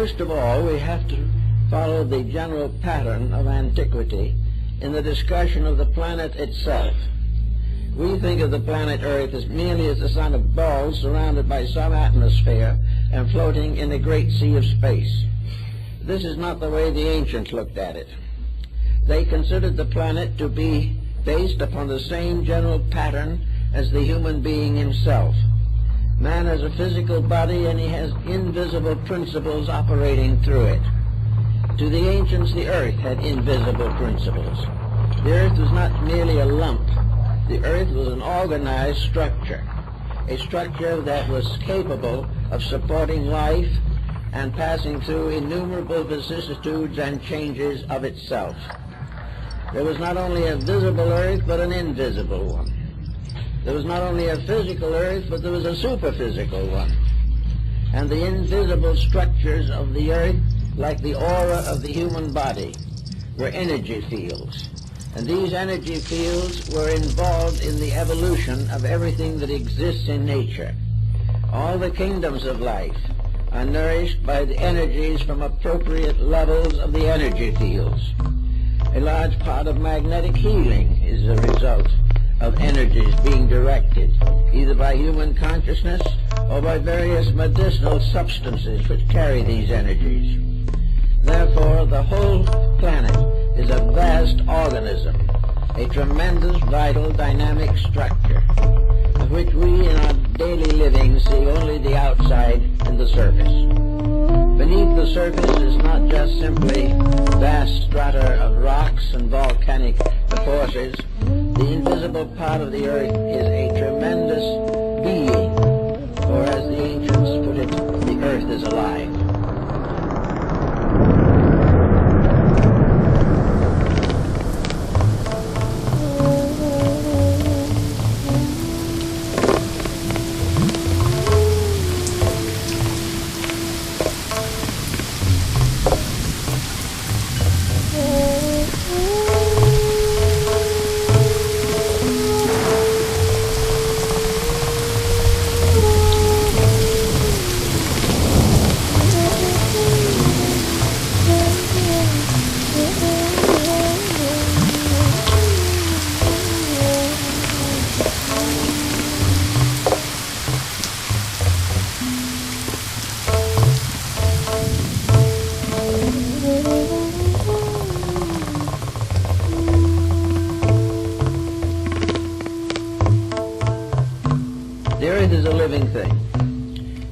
First of all, we have to follow the general pattern of antiquity in the discussion of the planet itself. We think of the planet Earth as merely as a son of balls surrounded by some atmosphere and floating in a great sea of space. This is not the way the ancients looked at it. They considered the planet to be based upon the same general pattern as the human being himself. Man has a physical body and he has invisible principles operating through it. To the ancients, the earth had invisible principles. The earth was not merely a lump. The earth was an organized structure, a structure that was capable of supporting life and passing through innumerable vicissitudes and changes of itself. There was not only a visible earth, but an invisible one. There was not only a physical earth, but there was a superphysical one. And the invisible structures of the earth, like the aura of the human body, were energy fields. And these energy fields were involved in the evolution of everything that exists in nature. All the kingdoms of life are nourished by the energies from appropriate levels of the energy fields. A large part of magnetic healing is a result of energies being directed, either by human consciousness or by various medicinal substances which carry these energies. Therefore, the whole planet is a vast organism, a tremendous, vital, dynamic structure, of which we in our daily living see only the outside and the surface. Beneath the surface is not just simply vast strata of rocks and volcanic forces. The invisible part of the earth is a tremendous being, or as the ancients put it, the earth is alive. The earth is a living thing.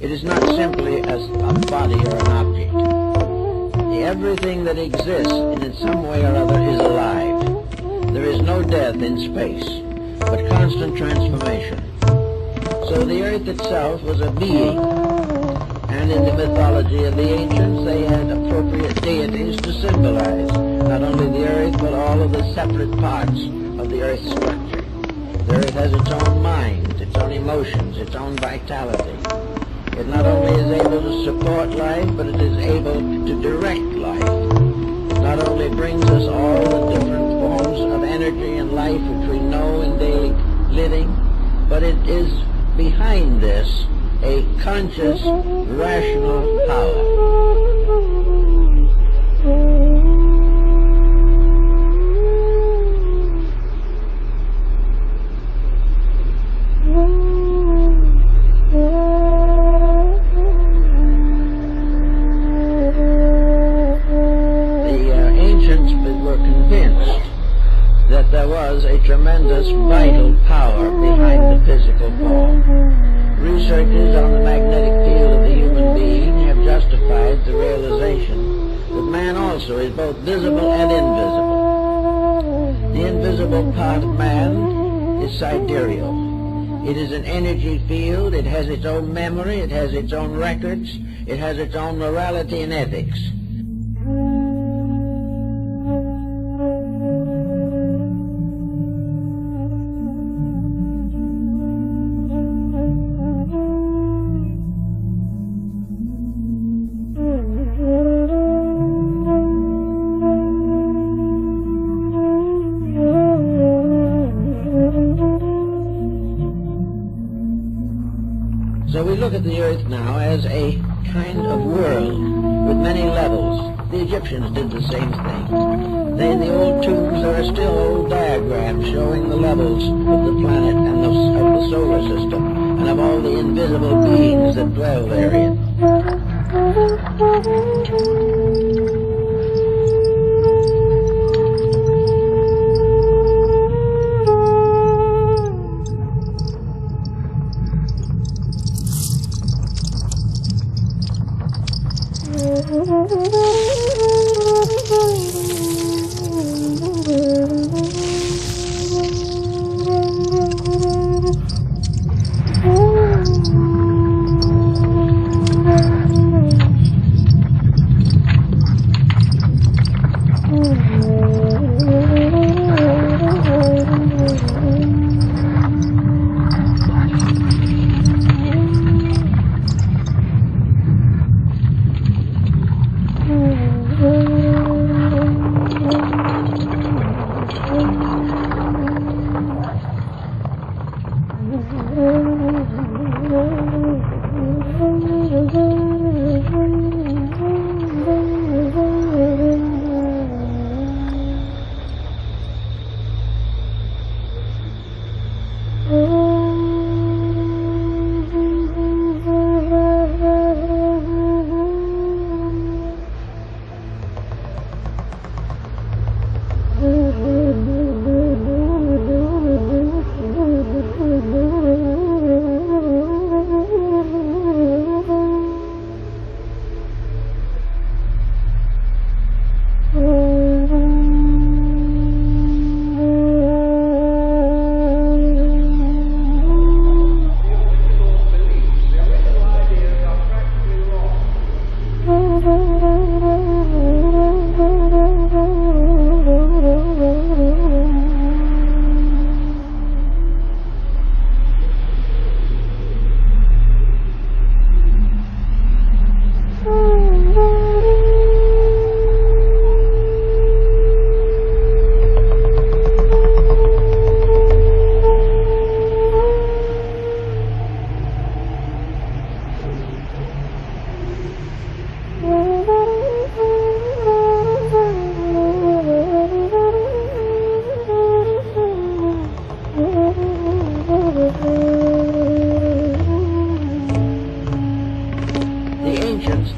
It is not simply as a body or an object. Everything that exists in some way or other is alive. There is no death in space, but constant transformation. So the earth itself was a being, and in the mythology of the ancients they had appropriate deities to symbolize not only the earth but all of the separate parts of the earth's structure. The earth has its own mind, its own emotions, its own vitality. It not only is able to support life, but it is able to direct life. It not only brings us all the different forms of energy and life which we know in daily living, but it is behind this a conscious, rational power. There was a tremendous vital power behind the physical form. Researches on the magnetic field of the human being have justified the realization that man also is both visible and invisible. The invisible part of man is sidereal. It is an energy field, it has its own memory, it has its own records, it has its own morality and ethics. So we look at the earth now as a kind of world with many levels. The Egyptians did the same thing. In the old tombs there are still old diagrams showing the levels of the planet and of the solar system, and of all the invisible beings that dwell therein.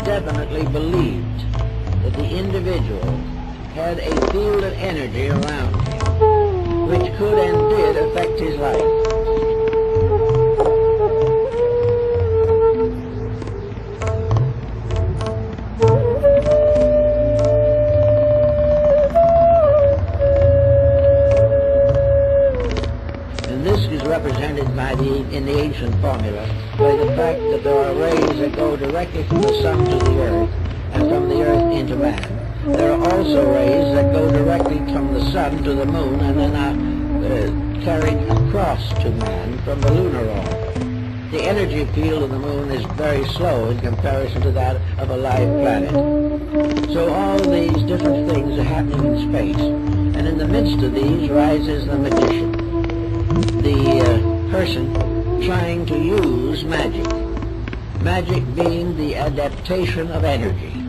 Definitely believed that the individual had a field of energy around him, which could and did affect his life. And this is represented by in the ancient formula by the fact that there are rays that go directly from the sun to the earth and from the earth into man. There are also rays that go directly from the sun to the moon and then are carried across to man from the lunar orb. The energy field of the moon is very slow in comparison to that of a live planet. So all these different things are happening in space, and in the midst of these rises the magician, the person trying to use magic. Magic being the adaptation of energy,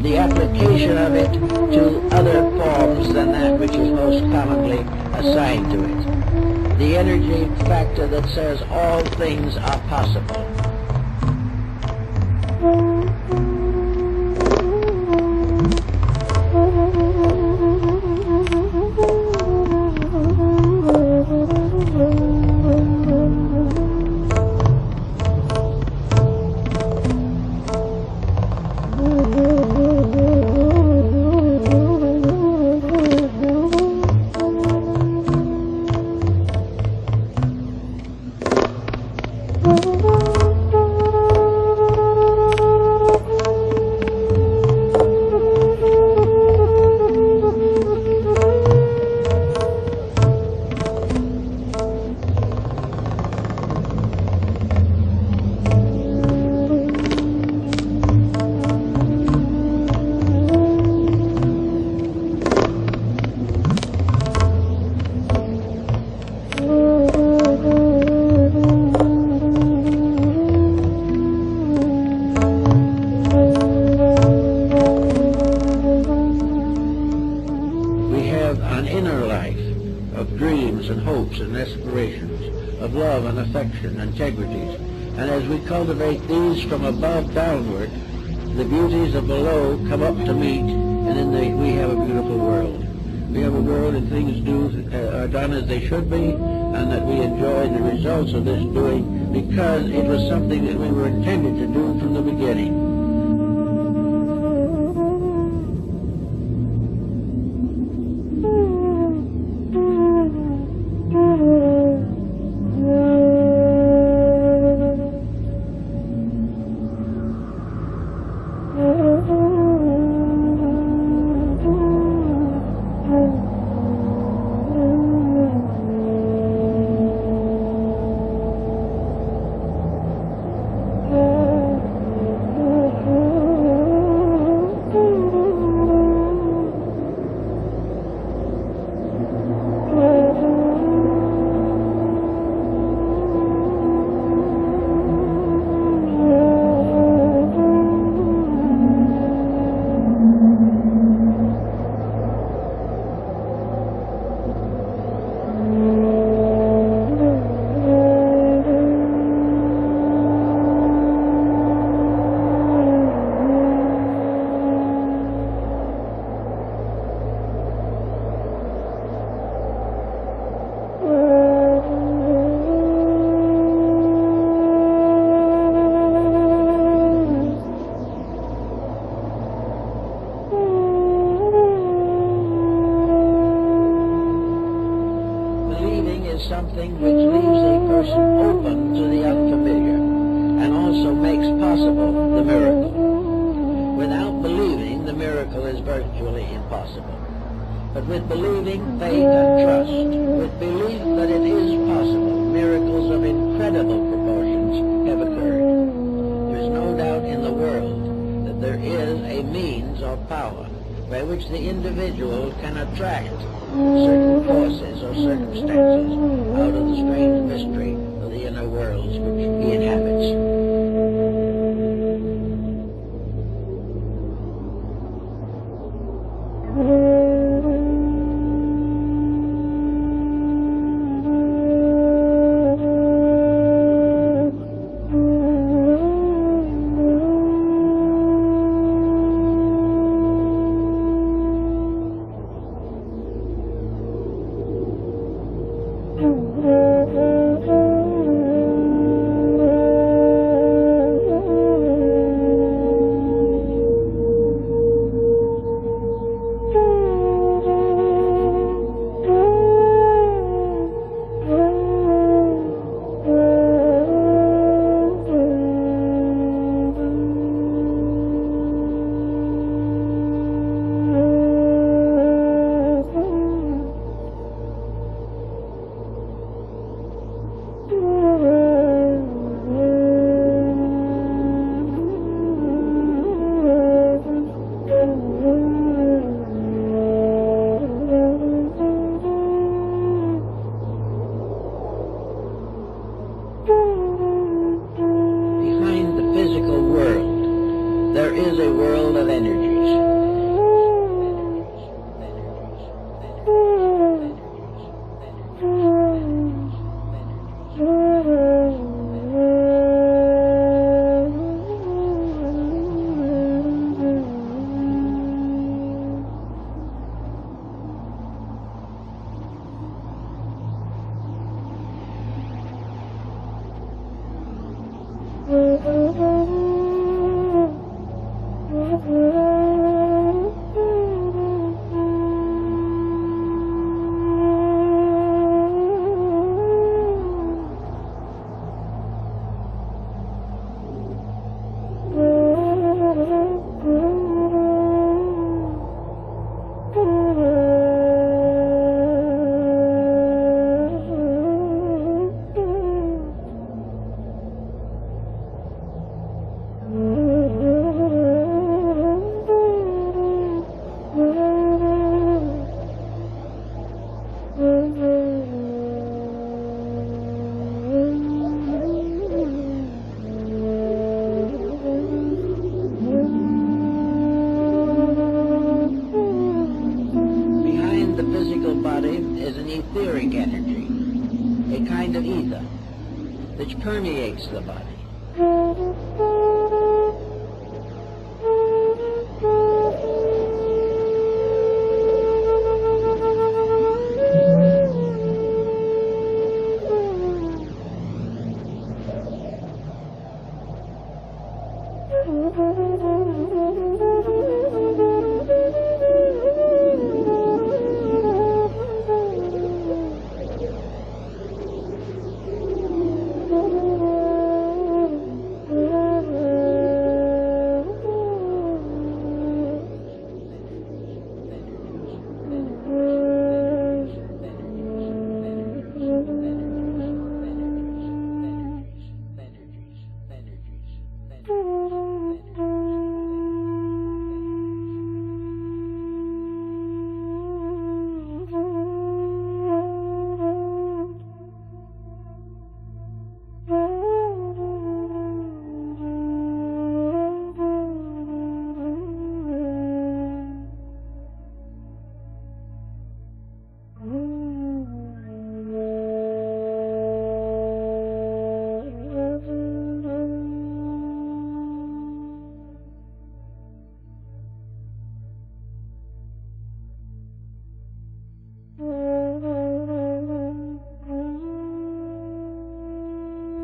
the application of it to other forms than that which is most commonly assigned to it. The energy factor that says all things are possible. virtues of love and affection, integrities. And as we cultivate these from above downward, the beauties of below come up to meet, and we have a beautiful world. We have a world and things are done as they should be, and that we enjoy the results of this doing because it was something that we were intended to do from the beginning. Something which leaves a person open to the unfamiliar and also makes possible the miracle. Without believing, the miracle is virtually impossible. But with believing, faith, and trust, with belief that it is possible, miracles of incredible proportions have occurred. There is no doubt in the world that there is a means of power by which the individual can attract certain forces or circumstances out of the strange mystery of the inner worlds which he inhabits. There is a world of energies. Mm-hmm. ether, which permeates the body.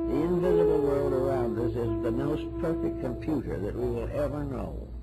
The invisible world around us is the most perfect computer that we will ever know.